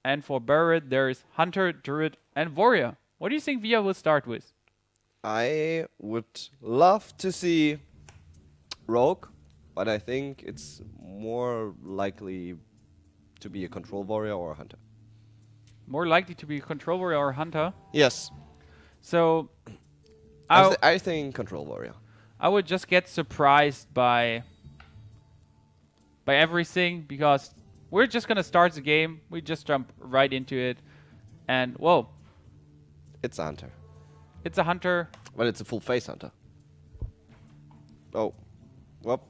And for Beherit, there's Hunter, Druid, and Warrior. What do you think Via will start with? I would love to see Rogue, but I think it's more likely to be a Control Warrior or a Hunter. More likely to be a Control Warrior or Hunter. Yes. So I think Control Warrior. I would just get surprised by everything, because we're just gonna start the game. We just jump right into it, and whoa, It's a Hunter. it's a Hunter. Well, it's a full face Hunter. Oh. Well.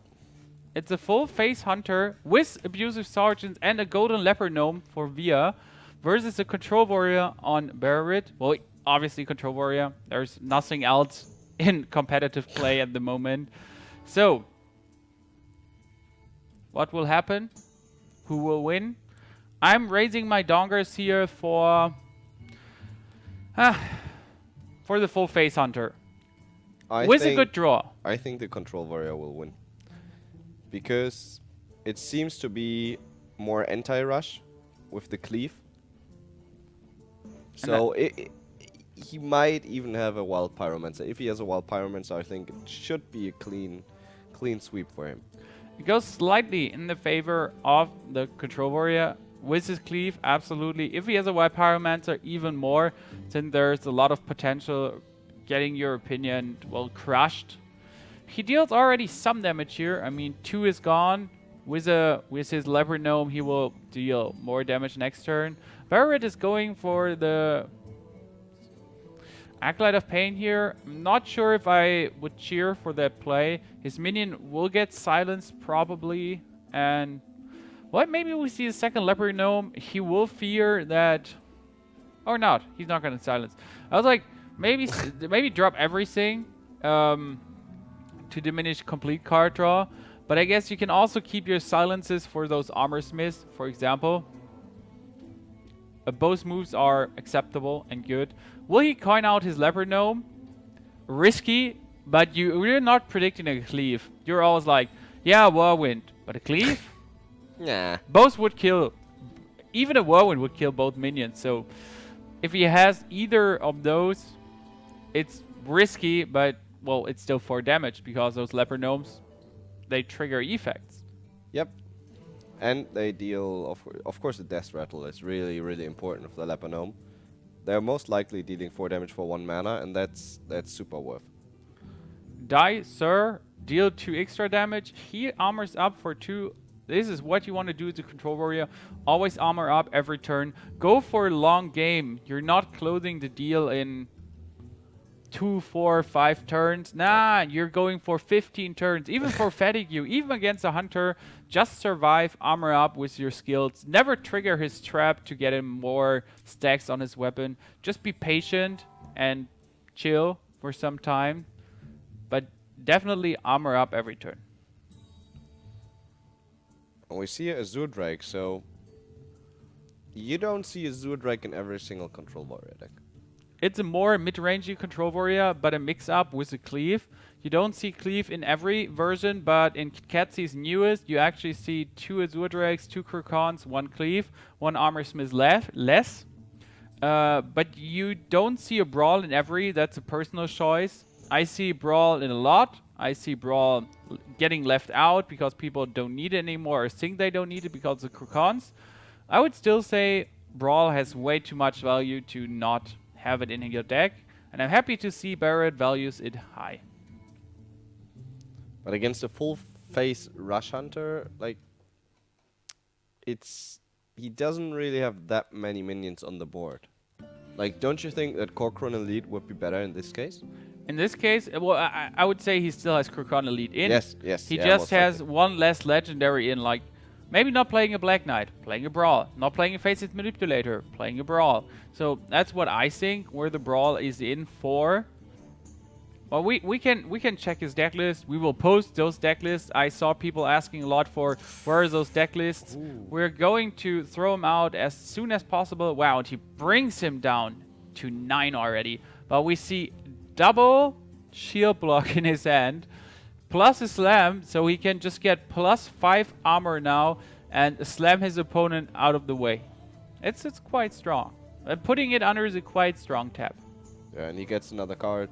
It's a full face Hunter with abusive sergeants and a golden leopard gnome for Via versus a Control Warrior on Beherit. Well, obviously Control Warrior. There's nothing else in competitive play at the moment. So, what will happen? Who will win? I'm raising my dongers here for the full face Hunter. With a good draw. I think the Control Warrior will win. Because it seems to be more anti-rush with the cleave. So he might even have a Wild Pyromancer. If he has a Wild Pyromancer, I think it should be a clean sweep for him. It goes slightly in the favor of the Control Warrior with his cleave, absolutely. If he has a Wild Pyromancer, even more, since there's a lot of potential getting your opinion, well, crushed. He deals already some damage here. I mean, 2 is gone. With his Leopard Gnome, he will deal more damage next turn. Beherit is going for the Acolyte of Pain here. I'm not sure if I would cheer for that play. His minion will get silenced probably. And well, maybe we see a second Leopard Gnome. He will fear that... Or not. He's not going to silence. I was like, maybe drop everything. To diminish complete card draw, but I guess you can also keep your silences for those armor smiths, for example. Both moves are acceptable and good. Will he coin out his Leopard Gnome? Risky, but you're not predicting a cleave. You're always like, yeah, Whirlwind, but a cleave? Nah. Both would kill. Even a Whirlwind would kill both minions, so if he has either of those, it's risky, but well, it's still 4 damage because those Leopard Gnomes, they trigger effects. Yep. And they deal, of course, the Death Rattle is really, really important for the Leopard Gnome. They're most likely dealing 4 damage for 1 mana, and that's super worth. Die, sir. Deal 2 extra damage. He armors up for 2. This is what you want to do as a Control Warrior. Always armor up every turn. Go for a long game. You're not closing the deal in 2, 4, 5 turns. Nah, you're going for 15 turns. Even for fatigue you, even against a Hunter, just survive, armor up with your skills. Never trigger his trap to get him more stacks on his weapon. Just be patient and chill for some time. But definitely armor up every turn. We see a Azure Drake, so you don't see a Azure Drake in every single Control Warrior deck. It's a more mid-rangey Control Warrior, but a mix-up with a Cleave. You don't see Cleave in every version, but in Katsy's newest, you actually see 2 Azure Drakes, 2 Krokons, 1 Cleave, 1 Armor Smith less. But you don't see a Brawl in every. That's a personal choice. I see Brawl in a lot. I see Brawl getting left out because people don't need it anymore or think they don't need it because of Krokons. I would still say Brawl has way too much value to not have it in your deck, and I'm happy to see Beherit values it high. But against a full face Rush Hunter, like, he doesn't really have that many minions on the board. Like, don't you think that Korkron Elite would be better in this case? In this case, well, I would say he still has Krokon Elite in. Yes. He just has one less legendary in, like, maybe not playing a Black Knight, playing a Brawl. Not playing a Faceless Manipulator, playing a Brawl. So that's what I think, where the Brawl is in for. Well, we can check his deck list. We will post those deck lists. I saw people asking a lot for where are those deck lists. Ooh. We're going to throw him out as soon as possible. Wow, and he brings him down to 9 already. But we see double shield block in his hand, plus a slam, so he can just get +5 armor now and slam his opponent out of the way. It's quite strong. Putting it under is a quite strong tap. Yeah, and he gets another card.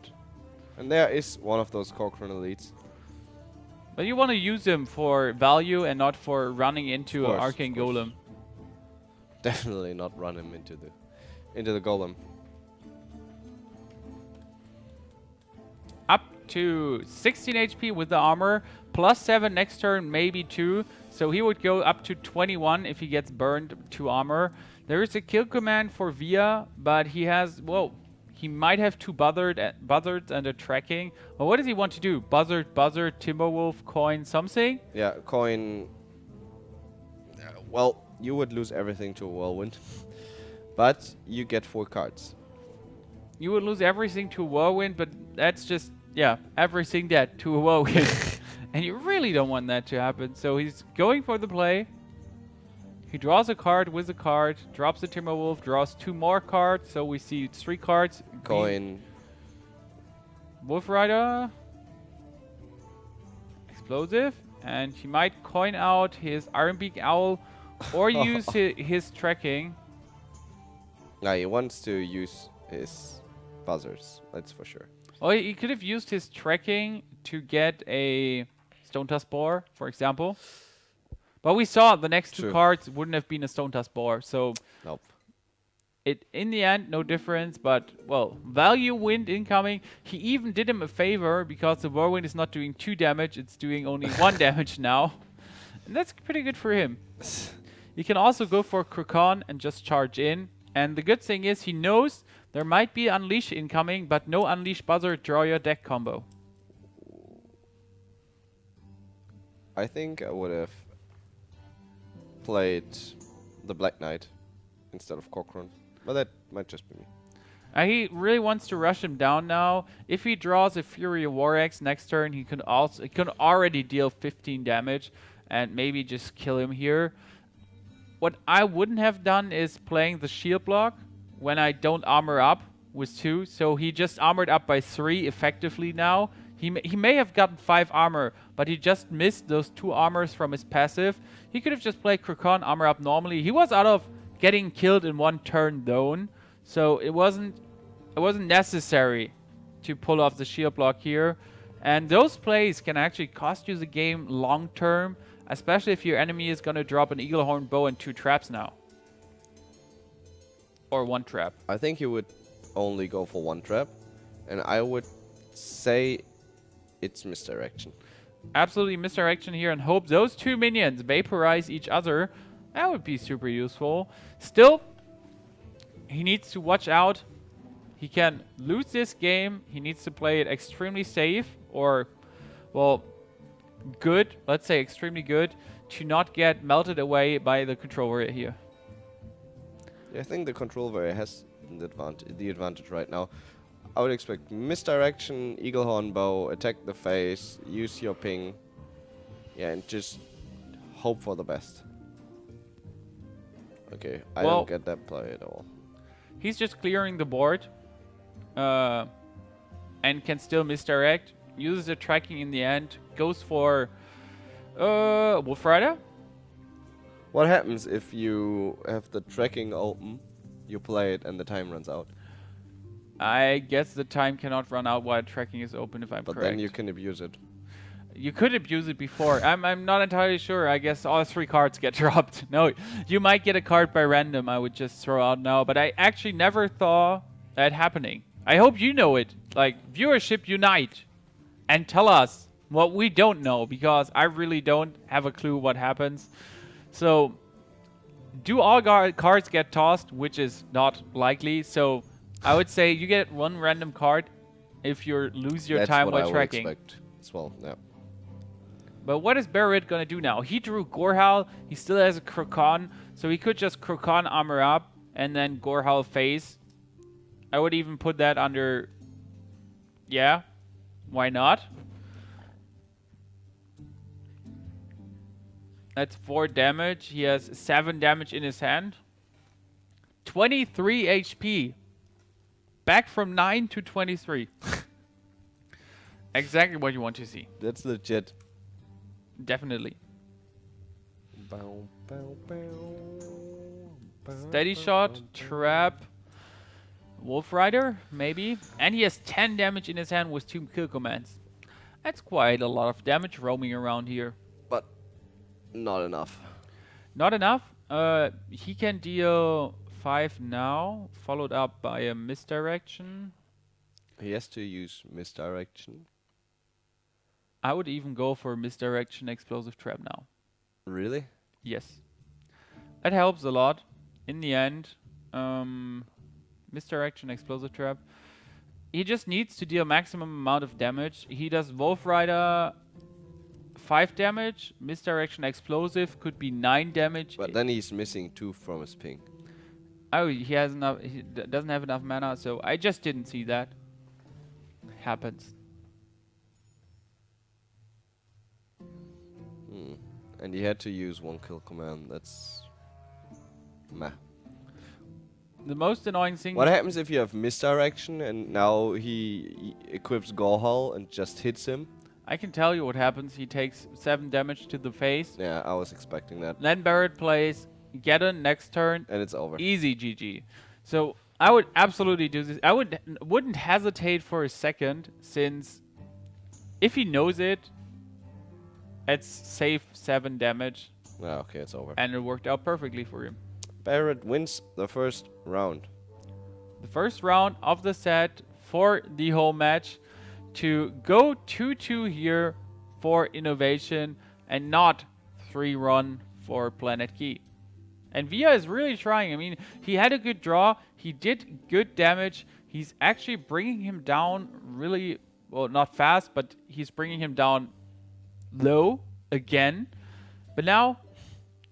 And there is one of those Cochrane elites. But you want to use him for value and not for running into an Course, Arcane of course. Golem. Definitely not run him into the golem. Up to 16 HP with the armor, plus 7 next turn, maybe 2. So he would go up to 21 if he gets burned to armor. There is a kill command for Via, but he has, well, he might have 2 buzzards and a tracking. Well, what does he want to do? Buzzard, Timberwolf, coin, something? Yeah, coin. Well, you would lose everything to a whirlwind, but you get 4 cards. You would lose everything to a whirlwind, but that's just, yeah, everything dead to a whirlwind. And you really don't want that to happen. So he's going for the play. He draws a card with a card, drops the Timberwolf, draws 2 more cards. So we see 3 cards. Coin. Wolf Rider. Explosive. And he might coin out his Ironbeak Owl or use his tracking. Nah, he wants to use his buzzers, that's for sure. Oh, he could have used his tracking to get a Stone Tusk Boar, for example. But we saw the next 2 cards wouldn't have been a Stone Tusk Boar, so nope. It in the end no difference. But well, value wind incoming. He even did him a favor because the Whirlwind is not doing 2 damage; it's doing only 1 damage now, and that's pretty good for him. You can also go for Krokon and just charge in. And the good thing is he knows there might be Unleash incoming, but no Unleash Buzzard draw your deck combo. I think I would have played the Black Knight instead of Cochrane, but that might just be me. He really wants to rush him down now. If he draws a Fury of War Axe next turn, he can already deal 15 damage and maybe just kill him here. What I wouldn't have done is playing the shield block when I don't armor up with 2. So he just armored up by 3 effectively now. He may have gotten 5 armor, but he just missed those 2 armors from his passive. He could have just played Krokon, armor up normally. He was out of getting killed in 1 turn zone, so it wasn't necessary to pull off the shield block here. And those plays can actually cost you the game long term, especially if your enemy is going to drop an Eaglehorn Bow and 2 traps now. Or 1 trap. I think he would only go for 1 trap, and I would say it's misdirection. Absolutely misdirection here, and hope those 2 minions vaporize each other. That would be super useful. Still, he needs to watch out. He can lose this game. He needs to play it extremely safe, or, well, good. Let's say extremely good, to not get melted away by the controller here. Yeah, I think the control variant has the advantage right now. I would expect misdirection, Eaglehorn Bow, attack the face, use your ping. Yeah, and just hope for the best. Okay, I don't get that play at all. He's just clearing the board and can still misdirect. Uses the tracking in the end. Goes for Wolf Rider. What happens if you have the tracking open, you play it, and the time runs out? I guess the time cannot run out while tracking is open, if I'm correct. But then you can abuse it. You could abuse it before. I'm not entirely sure. I guess all 3 cards get dropped. No, you might get a card by random. I would just throw out now. But I actually never thought that happening. I hope you know it. Like, viewership unite and tell us what we don't know, because I really don't have a clue what happens. So, do all cards get tossed, which is not likely. So, I would say you get 1 random card if you lose your time while tracking. That's what I would expect as well, yeah. But what is Beherit going to do now? He drew Gorehowl. He still has a Krokon, so he could just Krokon armor up and then Gorehowl face. I would even put that under... Yeah, why not? That's 4 damage. He has 7 damage in his hand. 23 HP. Back from 9 to 23. Exactly what you want to see. That's legit. Definitely. Bow, bow, bow, Steady shot, trap, Wolf Rider, maybe. And he has 10 damage in his hand with 2 kill commands. That's quite a lot of damage roaming around here. But not enough. Not enough. He can deal 5 now, followed up by a misdirection. He has to use misdirection. I would even go for misdirection explosive trap now. Really? Yes. That helps a lot. In the end, misdirection explosive trap. He just needs to deal maximum amount of damage. He does Wolf Rider 5 damage. Misdirection explosive could be 9 damage. But then he's missing 2 from his ping. Oh, he has enough. He doesn't have enough mana, so I just didn't see that. Happens. And he had to use 1 kill command. That's meh. The most annoying thing. What happens if you have misdirection and now he equips Gorehall and just hits him? I can tell you what happens. He takes 7 damage to the face. Yeah, I was expecting that. Then Barrett plays Geddon next turn. And it's over. Easy GG. So I would absolutely do this. I wouldn't hesitate for a second, since if he knows it, it's safe 7 damage. Ah, okay, it's over. And it worked out perfectly for him. Barrett wins the first round. The first round of the set for the whole match, to go 2-2 here for innovation and not 3-run for Planet Key. And Via is really trying. I mean, he had a good draw. He did good damage. He's actually bringing him down really, well, not fast, but he's bringing him down low again. But now,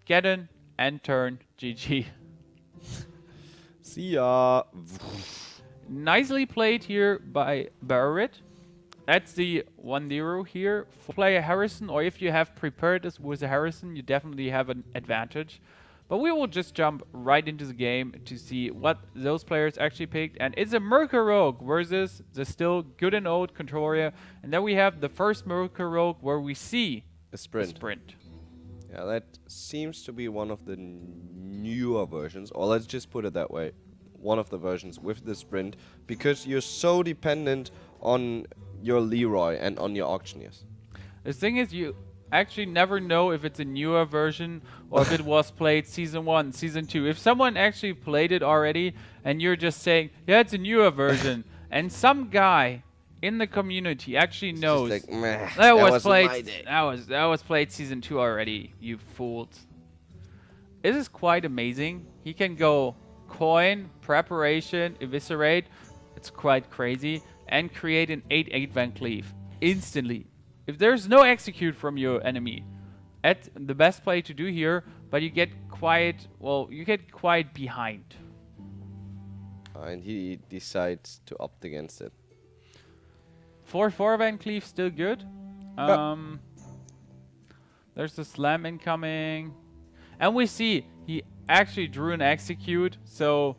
Geddon and turn GG. See ya. Nicely played here by Barrett. That's the 1-0 here. Play a Harrison, or if you have prepared this with a Harrison, you definitely have an advantage. But we will just jump right into the game to see what those players actually picked. And it's a Merca Rogue versus the still good and old Control Area. And then we have the first Merca Rogue where we see A sprint. Yeah, that seems to be one of the newer versions, or let's just put it that way, one of the versions with the sprint, because you're so dependent on your Leroy and on your auctioneers. The thing is, you actually never know if it's a newer version or if it was played season 1, season 2. If someone actually played it already and you're just saying, yeah, it's a newer version, and some guy in the community actually knows like, meh, that was played season 2 already, you fools. This is quite amazing. He can go coin, preparation, eviscerate, it's quite crazy, and create an 8/8 Van Cleave instantly. If there's no execute from your enemy, that's the best play to do here, but you get quite, well, you get quite behind. And he decides to opt against it. 4/4 Van Cleave still good. There's the slam incoming. And we see he actually drew an execute, so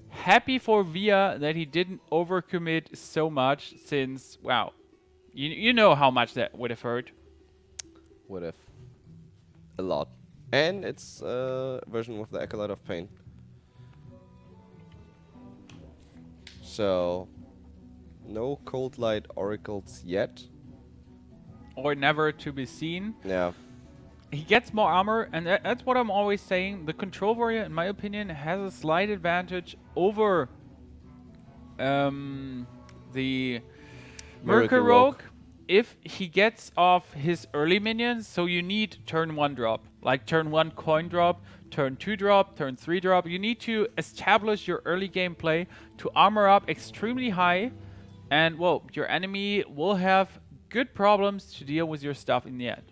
happy for Via that he didn't overcommit so much, since, wow, you know how much that would have hurt. Would have. A lot. And it's a version with the Acolyte of Pain. So, no Cold Light Oracles yet. Or never to be seen. Yeah. He gets more armor, and that's what I'm always saying. The Control Warrior, in my opinion, has a slight advantage over the Merca Rogue if he gets off his early minions. So you need turn 1 drop, like turn 1 coin drop, turn 2 drop, turn 3 drop. You need to establish your early game play to armor up extremely high, and, well, your enemy will have good problems to deal with your stuff in the end.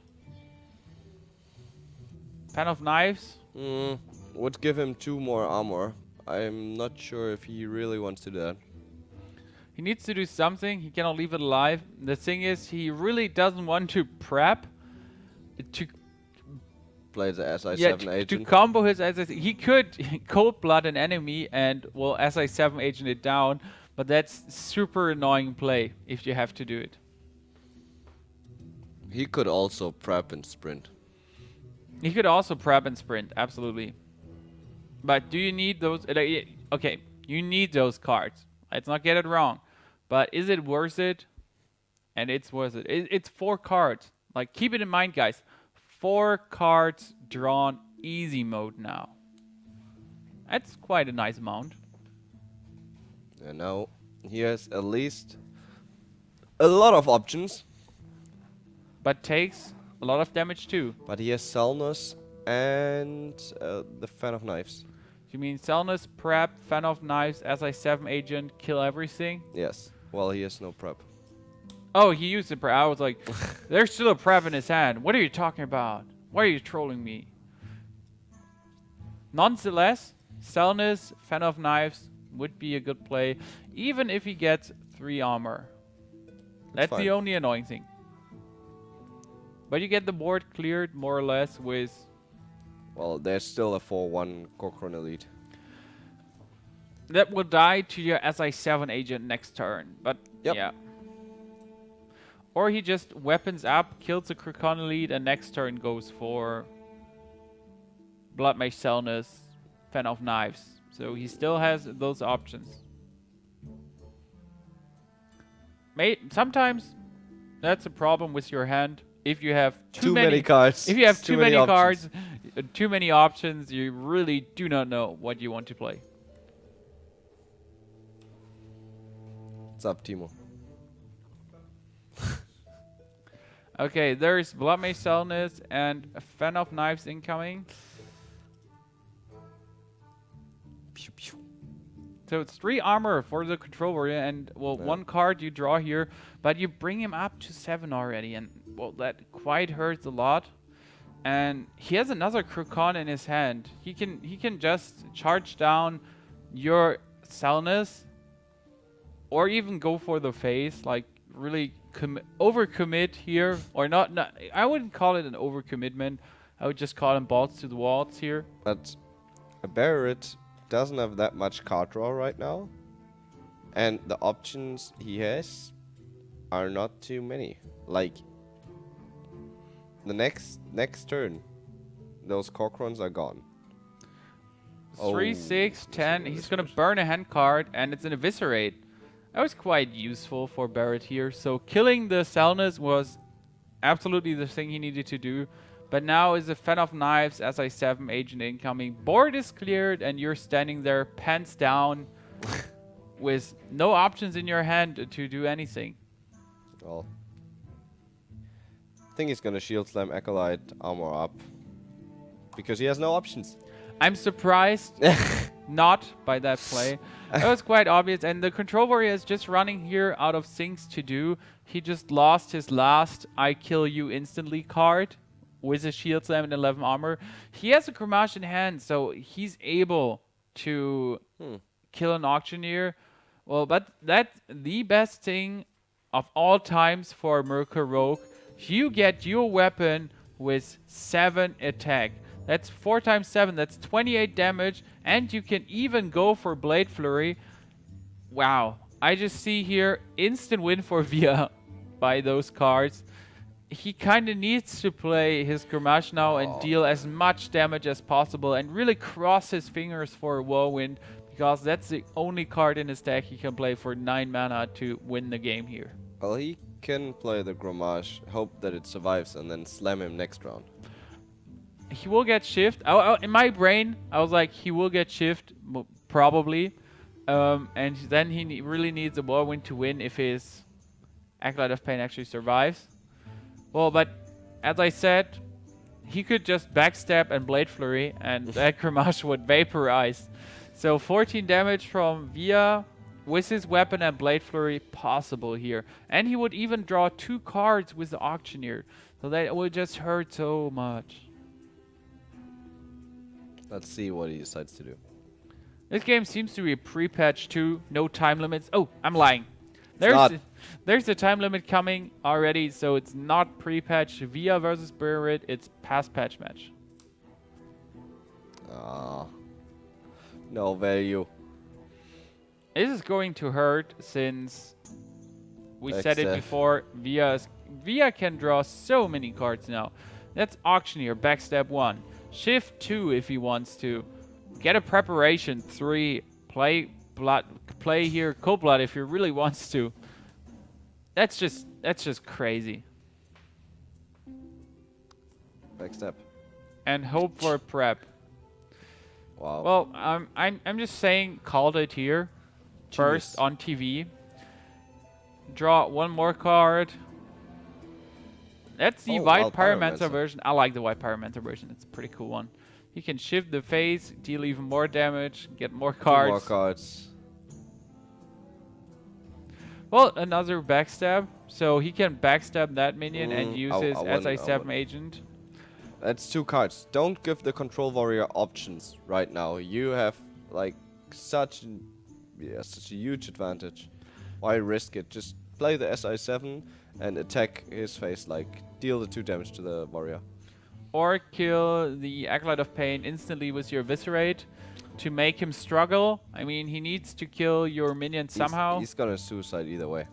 Pen of Knives. Would give him 2 more armor. I'm not sure if he really wants to do that. He needs to do something. He cannot leave it alive. The thing is, he really doesn't want to prep to Play the SI7 agent. to combo his SI7. He could cold blood an enemy and, well, SI7 agent it down, but that's super annoying play if you have to do it. He could also prep and sprint. He could also prep and sprint, absolutely. But do you need those? Okay, you need those cards. Let's not get it wrong. But is it worth it? And it's worth it. It's 4 cards. Like, keep it in mind, guys. 4 cards drawn easy mode now. That's quite a nice amount. And now he has at least a lot of options. But takes a lot of damage too. But he has Selnus and the Fan of Knives. You mean Selnus, Prep, Fan of Knives, SI7 Agent, kill everything? Yes. Well, he has no prep. Oh, he used the prep. I was like, there's still a prep in his hand. What are you talking about? Why are you trolling me? Nonetheless, Selnus, Fan of Knives would be a good play, even if he gets 3 armor. That's the only annoying thing. But you get the board cleared more or less with... Well, there's still a 4-1 Corcoran Elite. That will die to your SI7 agent next turn. But yeah. Or he just weapons up, kills the Corcoran Elite, and next turn goes for Blood Mage Selnus, Fan of Knives. So he still has those options. Sometimes that's a problem with your hand. If you have too many cards. If you have too many cards, too many options, you really do not know what you want to play. What's up, Timo? Okay, there's Blood Mage Selnus and a Fan of Knives incoming. Pew, pew. So it's 3 armor for the Control Warrior, and well, 1 card you draw here, but you bring him up to 7 already, and well, that quite hurts a lot. And he has another Crocon in his hand. He can just charge down your Selnus, or even go for the face, like really overcommit here, or not. I wouldn't call it an overcommitment. I would just call him balls to the walls here. But Beherit doesn't have that much card draw right now, and the options he has are not too many. Like the next turn, those Corcorans are gone. 3, 6, 10. He's gonna burn a hand card, and it's an Eviscerate. That was quite useful for Beherit here. So killing the Selnus was absolutely the thing he needed to do. But now is a Fan of Knives, SI7 agent incoming. Board is cleared, and you're standing there, pants down, with no options in your hand to do anything. Well, I think he's gonna Shield Slam Acolyte, armor up, because he has no options. I'm surprised not by that play. That was quite obvious, and the Control Warrior is just running here out of things to do. He just lost his last I kill you instantly card with a Shield Slam and 11 armor. He has a Gramage in hand, so he's able to kill an Auctioneer. Well, but that's the best thing of all times for Merkur Rogue. You get your weapon with 7 attack. That's 4 times 7, that's 28 damage, and you can even go for Blade Flurry. Wow, I just see here instant win for Via by those cards. He kind of needs to play his Gramage now and deal as much damage as possible and really cross his fingers for a Whirlwind, because that's the only card in his deck he can play for 9 mana to win the game here. Well, he can play the Gramage, hope that it survives, and then slam him next round. He will get Shift. In my brain, I was like, he will get Shift, probably. And then he really needs a Whirlwind to win if his Acolyte of Pain actually survives. Well, but as I said, he could just backstab and Blade Flurry, and that Gramage would vaporize. So 14 damage from Via with his weapon and Blade Flurry possible here. And he would even draw 2 cards with the Auctioneer. So that would just hurt so much. Let's see what he decides to do. This game seems to be a pre-patch too. No time limits. Oh, I'm lying. There's a time limit coming already, so it's not pre-patch. Via versus Beherit, it's past patch match. No value. This is going to hurt since we said it before. Via can draw so many cards now. That's Auctioneer, backstab 1. Shift 2 if he wants to. get a preparation 3, play here Cold Blood if he really wants to. That's just crazy. Backstep. And hope for a prep. Wow. Well, I'm just saying, called it here. First on TV. Draw one more card. That's the White Pyromancer version. I like the White Pyromancer version. It's a pretty cool one. You can shift the phase, deal even more damage, get more cards. 2 more cards. Well, another backstab. So he can backstab that minion and use his SI7 agent. That's 2 cards. Don't give the Control Warrior options right now. You have like such a huge advantage. Why risk it? Just play the SI7 and attack his face, like deal the 2 damage to the warrior. Or kill the Acolyte of Pain instantly with your Eviscerate to make him struggle. I mean, he needs to kill your minion somehow. He's gonna suicide either way.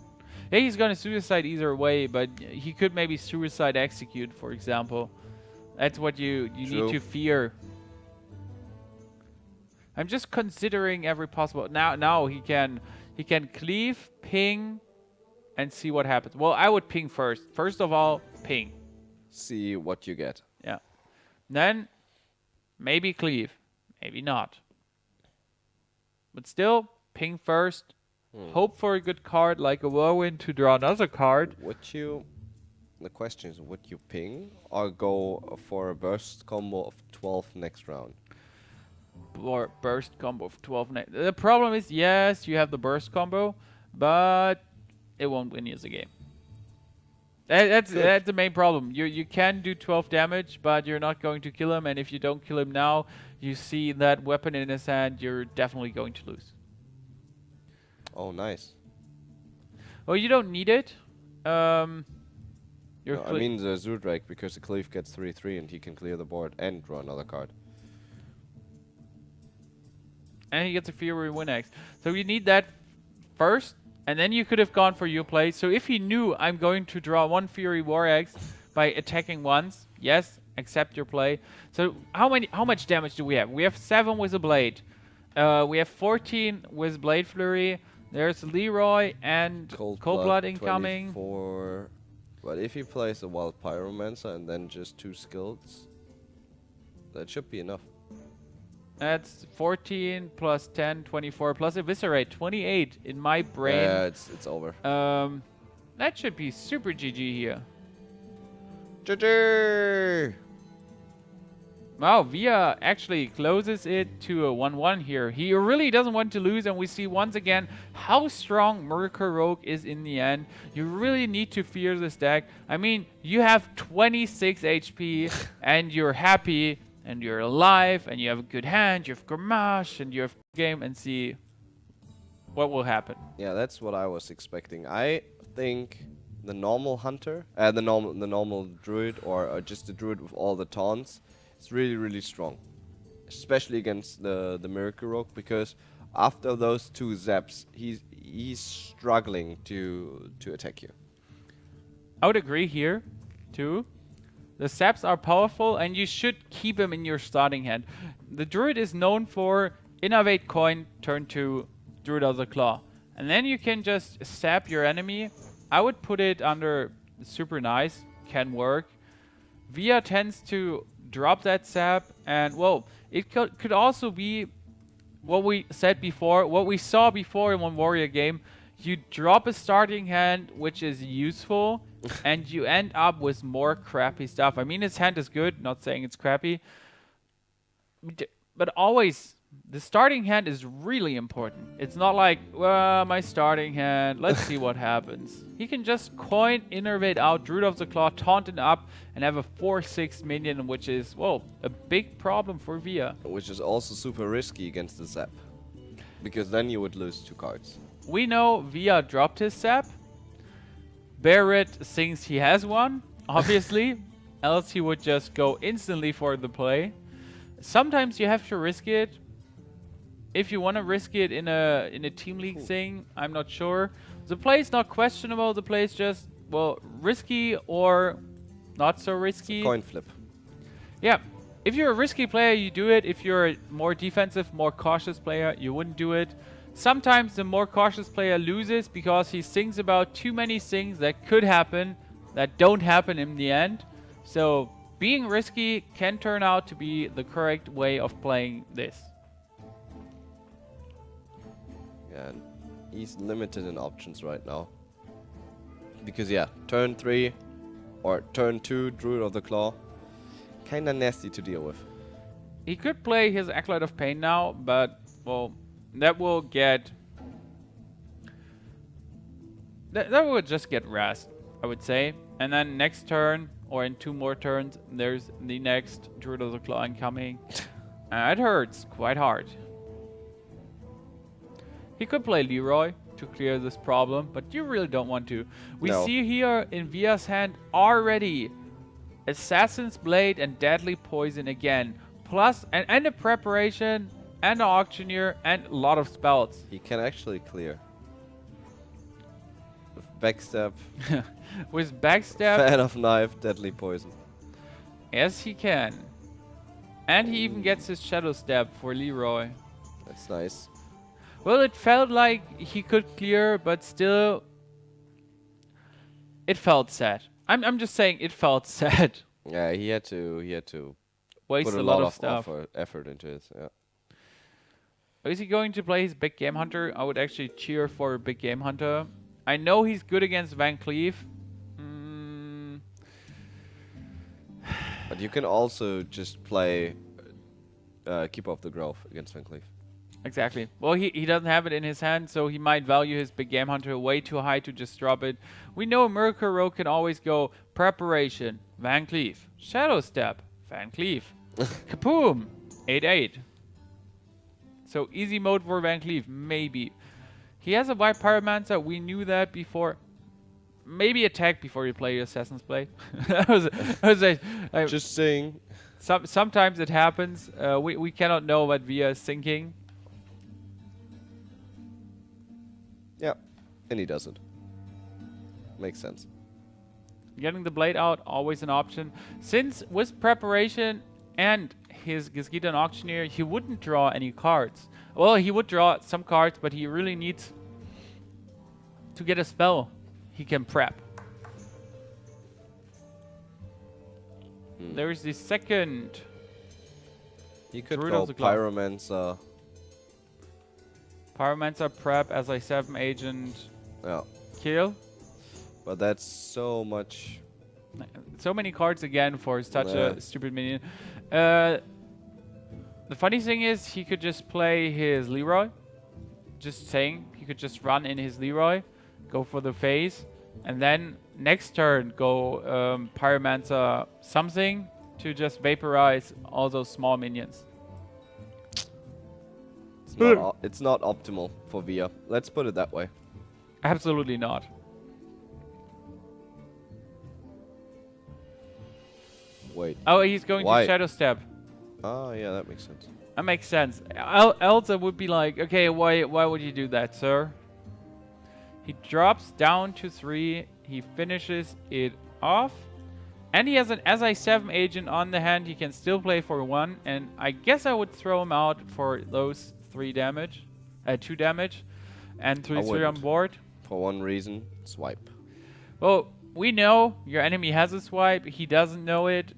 Yeah, he's gonna suicide either way, but he could maybe suicide execute, for example. That's what you need to fear. I'm just considering every possible. Now he can cleave, ping, and see what happens. Well, I would ping first. First of all, ping. See what you get. Yeah. Then maybe cleave, maybe not. But still, ping first. Hope for a good card like a whirlwind to draw another card. The question is, would you ping or go for a burst combo of 12 next round? Or burst combo of 12 next. The problem is, yes, you have the burst combo, but it won't win you the game. That's the main problem. You can do 12 damage, but you're not going to kill him, and if you don't kill him now, you see that weapon in his hand, you're definitely going to lose. Oh, nice. Well, you don't need it. No, I mean the Zoodrake, because the Cleave gets 3/3 and he can clear the board and draw another card. And he gets a Fury Winex. So you need that first, and then you could have gone for your play. So if he knew I'm going to draw 1 Fury Warx by attacking once, yes, accept your play. So how much damage do we have? We have 7 with a Blade. We have 14 with Blade Flurry. There's Leroy and Cold Blood incoming. 24. But if he plays a Wild Pyromancer and then just 2 skills, that should be enough. That's 14 plus 10, 24 plus Eviscerate, 28 in my brain. Yeah, it's over. That should be super GG here. GG! Wow, Via actually closes it to a 1-1 here. He really doesn't want to lose, and we see once again how strong Miracle Rogue is in the end. You really need to fear this deck. I mean, you have 26 HP, and you're happy, and you're alive, and you have a good hand, you have Gamache, and you have game, and see what will happen. Yeah, that's what I was expecting. I think the normal hunter, the normal druid, or just the druid with all the taunts, it's really, really strong, especially against the Miracle Rogue, because after those 2 zaps, he's struggling to attack you. I would agree here, too. The zaps are powerful, and you should keep him in your starting hand. The druid is known for Innovate Coin, turn 2, Druid of the Claw. And then you can just sap your enemy. I would put it under super nice, can work. Via tends to drop that sap, and well, it could also be what we said before, what we saw before in one warrior game. You drop a starting hand, which is useful, and you end up with more crappy stuff. I mean, his hand is good, not saying it's crappy, but always the starting hand is really important. It's not like, well, my starting hand, let's see what happens. He can just coin, innervate out, Druid of the Claw, taunt it up, and have a 4/6 minion, which is, well, a big problem for Via. Which is also super risky against the Zap, because then you would lose 2 cards. We know Via dropped his Zap. Beherit thinks he has one, obviously, else he would just go instantly for the play. Sometimes you have to risk it. If you want to risk it in a team league thing, I'm not sure. The play is not questionable. The play is just, well, risky or not so risky. It's a coin flip. Yeah. If you're a risky player, you do it. If you're a more defensive, more cautious player, you wouldn't do it. Sometimes the more cautious player loses because he thinks about too many things that could happen that don't happen in the end. So being risky can turn out to be the correct way of playing this. Yeah, and he's limited in options right now. Because yeah, turn 3 or turn 2, Druid of the Claw, kinda nasty to deal with. He could play his Acolyte of Pain now, but, well, that will get... That will just get rest, I would say. And then next turn, or in 2 more turns, there's the next Druid of the Claw incoming. It hurts quite hard. He could play Leroy to clear this problem, but you really don't want to. We see here in Via's hand already Assassin's Blade and Deadly Poison again. Plus, and a Preparation, and an Auctioneer, and a lot of spells. He can actually clear. With Backstab. With Backstab. Fan of Knife, Deadly Poison. Yes, he can. And he even gets his Shadow Step for Leroy. That's nice. Well, it felt like he could clear, but still... It felt sad. I'm just saying it felt sad. Yeah, he had to waste put a lot of stuff. effort into it. Yeah. Is he going to play his Big Game Hunter? I would actually cheer for a Big Game Hunter. I know he's good against Van Cleef. But you can also just play Keeper of the Grove against Van Cleef. Exactly. Well, he doesn't have it in his hand, so he might value his Big Game Hunter way too high to just drop it. We know a Miracle Rogue can always go Preparation, Van Cleef, Shadow Step, Van Cleef, Kaboom, 8/8. So easy mode for Van Cleef, maybe. He has a White Pyromancer, we knew that before. Maybe attack before you play Assassin's Blade. Just saying. Sometimes it happens. We cannot know what Via is thinking. Yeah, and he doesn't. Makes sense. Getting the blade out, always an option. Since with Preparation and his Gizgita and Auctioneer, he wouldn't draw any cards. Well, he would draw some cards, but he really needs to get a spell he can prep. There's the second. He could go Pyromancer. Pyromancer prep as a 7 agent. Yeah. Kill. But that's so much. So many cards again for such a stupid minion. The funny thing is, he could just play his Leroy. Just saying, he could just run in his Leroy, go for the phase, and then next turn go Pyromancer something to just vaporize all those small minions. It's not optimal for Via. Let's put it that way. Absolutely not. Wait. Oh, he's going to Shadow Step. Oh, yeah, that makes sense. That makes sense. Else it would be like, okay, why would you do that, sir? He drops down to 3. He finishes it off. And he has an SI7 agent on the hand. He can still play for 1. And I guess I would throw him out for those 2 damage. And 3 on board. For one reason, swipe. Well, we know your enemy has a swipe. He doesn't know it.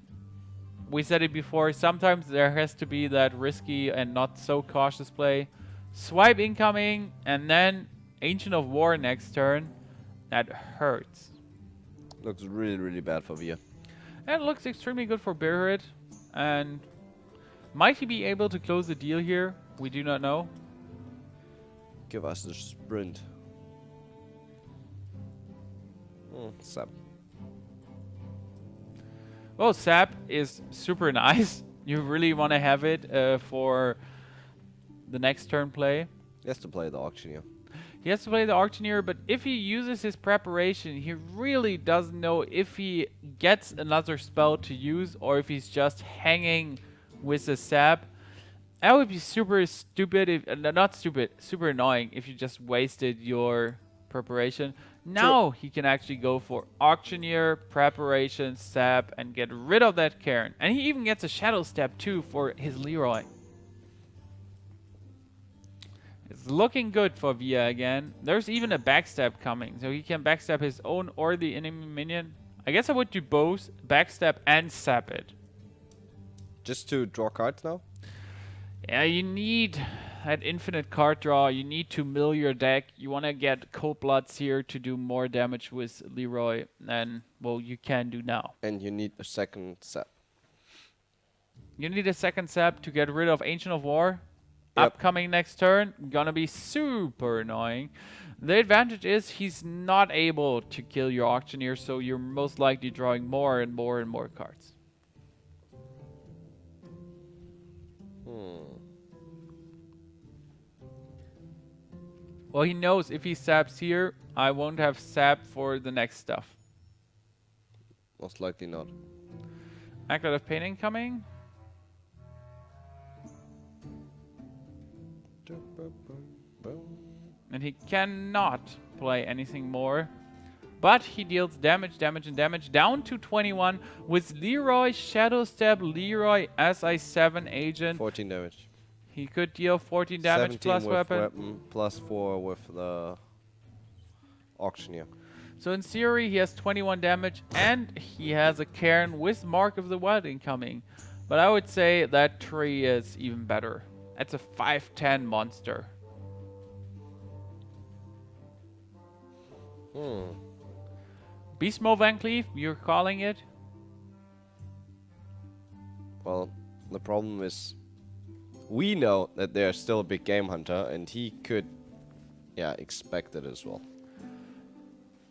We said it before. Sometimes there has to be that risky and not so cautious play. Swipe incoming, and then Ancient of War next turn. That hurts. Looks really, really bad for Via. And it looks extremely good for Beherit. And might he be able to close the deal here? We do not know. Give us the sprint. Sap. Well, Sap is super nice. You really want to have it for the next turn play. He has to play the Auctioneer. He has to play the Auctioneer, but if he uses his Preparation, he really doesn't know if he gets another spell to use or if he's just hanging with the Sap. That would be super stupid, if not stupid, super annoying if you just wasted your Preparation. Now he can actually go for Auctioneer, Preparation, Sap, and get rid of that Cairn. And he even gets a Shadow Step too for his Leroy. It's looking good for Via again. There's even a backstab coming, so he can backstab his own or the enemy minion. I guess I would do both, backstab and sap it. Just to draw cards now? Yeah, you need that infinite card draw. You need to mill your deck. You want to get Cold Bloods here to do more damage with Leroy than, well, you can do now. And you need a second sap. You need a second sap to get rid of Ancient of War. Yep. Upcoming next turn, gonna be super annoying. The advantage is he's not able to kill your Auctioneer, so you're most likely drawing more and more and more cards. Well, he knows if he saps here, I won't have sap for the next stuff. Most likely not. Acolyte of Pain incoming. And he cannot play anything more. But he deals damage, damage, and damage down to 21 with Leroy, Shadow Step, Leroy, SI7 agent. 14 damage. He could deal 14 damage plus with weapon. plus 4 with the Auctioneer. So in theory, he has 21 damage and he has a Cairn with Mark of the Wild incoming. But I would say that tree is even better. That's a 5/10 monster. Beast Mode Van Cleef, you're calling it? Well, the problem is we know that there's still a big game hunter and he could expect it as well.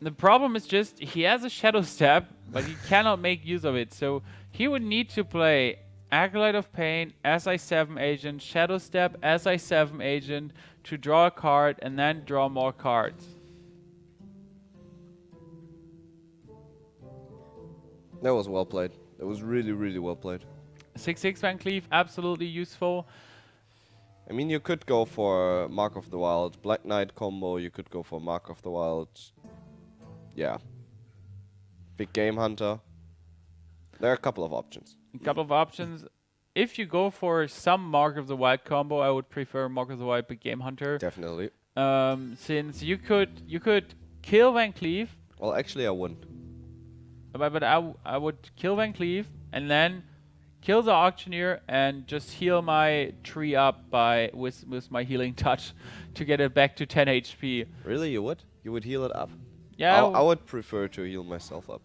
The problem is just he has a Shadow Step, but he cannot make use of it. So he would need to play Acolyte of Pain, SI7 agent, Shadow Step, SI7 agent to draw a card and then draw more cards. That was well played. That was really, really well played. 6/6 Van Cleef, absolutely useful. I mean, you could go for Mark of the Wild, Black Knight combo, you could go for Mark of the Wild. Yeah. Big Game Hunter. There are a couple of options. A couple of options. If you go for some Mark of the Wild combo, I would prefer Mark of the Wild Big Game Hunter. Definitely. Since you could kill Van Cleef. Well, actually, I wouldn't. But I would kill Van Cleef and then kill the Auctioneer and just heal my tree up with my healing touch to get it back to 10 HP. Really, you would? You would heal it up? Yeah. I would prefer to heal myself up.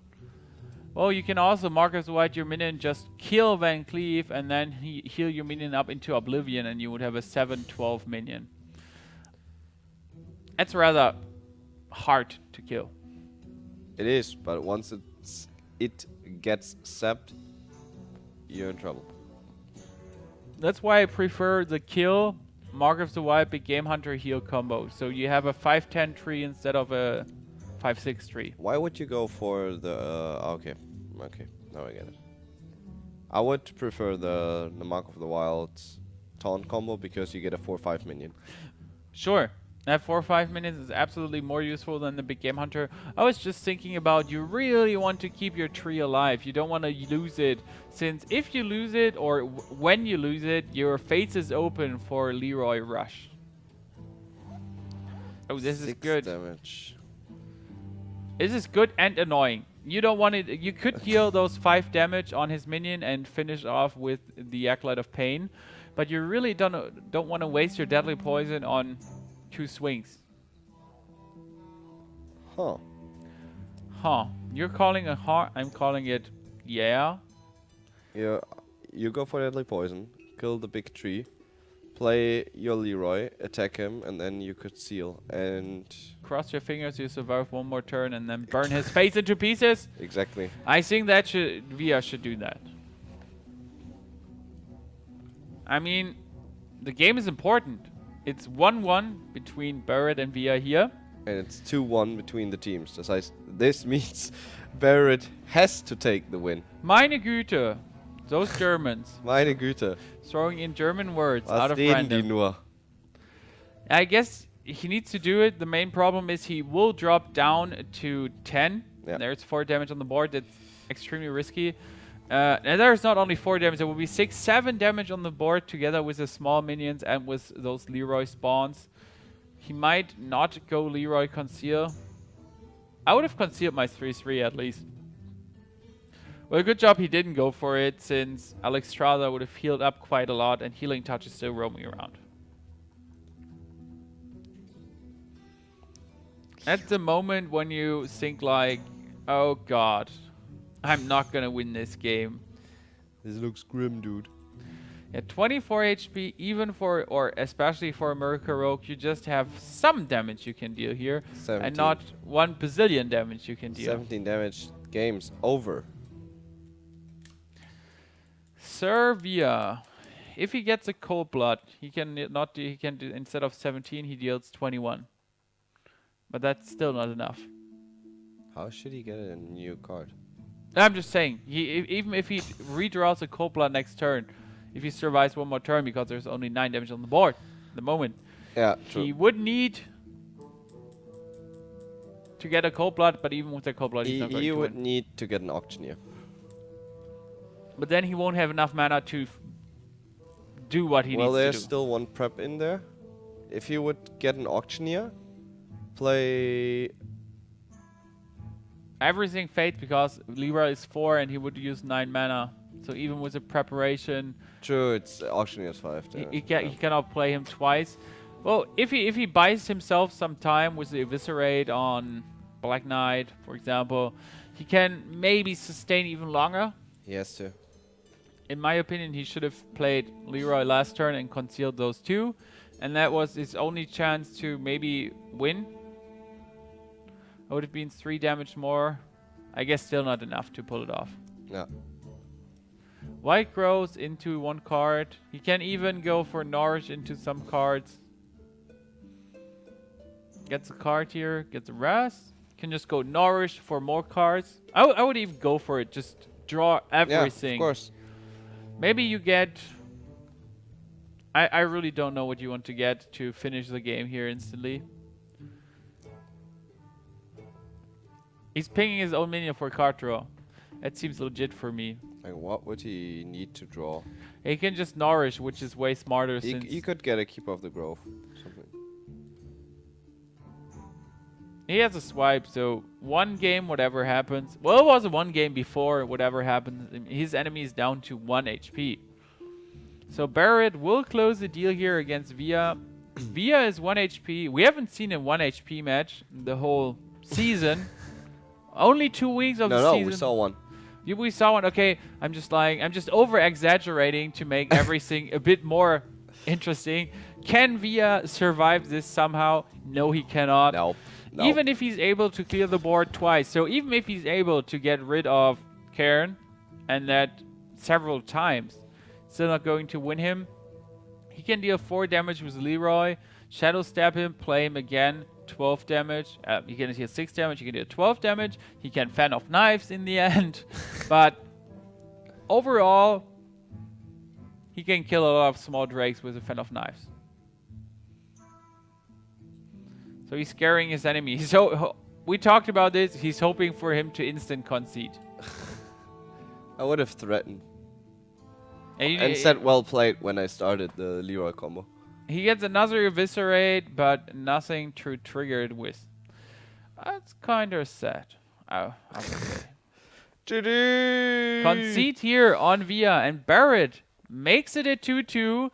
Well, you can also Mark as White your minion, just kill Van Cleef and then heal your minion up into Oblivion and you would have a 7/12 minion. That's rather hard to kill. It is, but once it gets sapped, you're in trouble. That's why I prefer the kill, Mark of the Wild, Big Game Hunter heal combo. So you have a 5/10 tree instead of a 5/6 tree. Why would you go for the... okay, now I get it. I would prefer the Mark of the Wild taunt combo because you get a 4/5 minion. Sure. That 4/5 minions is absolutely more useful than the Big Game Hunter. I was just thinking about you really want to keep your tree alive. You don't want to lose it, since if you lose it or when you lose it, your face is open for Leroy Rush. Oh, this is good. 6 damage. This is good and annoying. You don't want it. You could deal those 5 damage on his minion and finish off with the Acolyte of Pain, but you really don't want to waste your Deadly Poison on 2 swings. Huh. Huh. You're calling a huh, I'm calling it yeah. Yeah, you go for Deadly Poison, kill the big tree, play your Leroy, attack him, and then you could seal. And Cross your fingers you survive one more turn and then burn his face into pieces. exactly. I think that Via should do that. I mean, the game is important. It's 1-1 between Barrett and Via here. And it's 2-1 between the teams. This means Barrett has to take the win. Meine Güte. Those Germans. Meine Güte. Throwing in German words out Was of reden die random. nur? I guess he needs to do it. The main problem is he will drop down to 10. Yeah. There's 4 damage on the board. That's extremely risky. And there's not only 4 damage, there will be 6, 7 damage on the board together with the small minions and with those Leroy spawns. He might not go Leroy Conceal. I would have concealed my 3-3 at least. Well, good job he didn't go for it, since Alex Strada would have healed up quite a lot and Healing Touch is still roaming around. At the moment when you think like, oh god, I'm not gonna win this game. This looks grim, dude. Yeah, 24 HP, even for, or especially for a Merca Rogue, you just have some damage you can deal here. 17. And not 1 bazillion damage you can deal. 17 damage, game's over. Servia. If he gets a cold blood, he can instead of 17, he deals 21. But that's still not enough. How should he get a new card? I'm just saying, even if he redraws a cold blood next turn, if he survives one more turn, because there's only 9 damage on the board at the moment, yeah, true. he would need to get a cold blood, but even with the cold blood, he's not going to win. He would need to get an auctioneer. But then he won't have enough mana to do what he needs to do. Well, there's still one prep in there. If he would get an auctioneer, play... Everything fades because Leroy is 4 and he would use 9 mana. So even with the preparation... True, it's auctioneer's 5. He cannot play him twice. Well, if he buys himself some time with the Eviscerate on Black Knight, for example, he can maybe sustain even longer. He has to. In my opinion, he should have played Leroy last turn and concealed those 2. And that was his only chance to maybe win. It would have been 3 damage more. I guess still not enough to pull it off. Yeah. White grows into 1 card. He can even go for Nourish into some cards. Gets a card here, gets a rest. Can just go Nourish for more cards. I would even go for it. Just draw everything. Yeah, of course. Maybe you get... I really don't know what you want to get to finish the game here instantly. He's pinging his own minion for card draw. That seems legit for me. Like, what would he need to draw? He can just Nourish, which is way smarter since... He could get a Keeper of the Grove. Something. He has a swipe, so 1 game, whatever happens. Well, it was a 1 game before, whatever happens. His enemy is down to 1 HP. So Barrett will close the deal here against Via. Via is 1 HP. We haven't seen a 1 HP match the whole season. Only 2 weeks of the season. No, we saw one. We saw one. Okay, I'm just lying. I'm just over-exaggerating to make everything a bit more interesting. Can Via survive this somehow? No, he cannot. Nope. Even if he's able to clear the board twice. So even if he's able to get rid of Cairn, and that several times, still not going to win him. He can deal 4 damage with Leroy. Shadow Stab him, play him again. 12 damage. He can deal 6 damage. He can deal 12 damage. He can fan off knives in the end. But overall, he can kill a lot of small drakes with a fan of knives. So he's scaring his enemy. So we talked about this. He's hoping for him to instant concede. I would have threatened. And said well played when I started the Leroy combo. He gets another Eviscerate, but nothing to trigger it with. That's kind of sad. I would say. GG! Concede here on Via, and Barrett makes it a 2-2.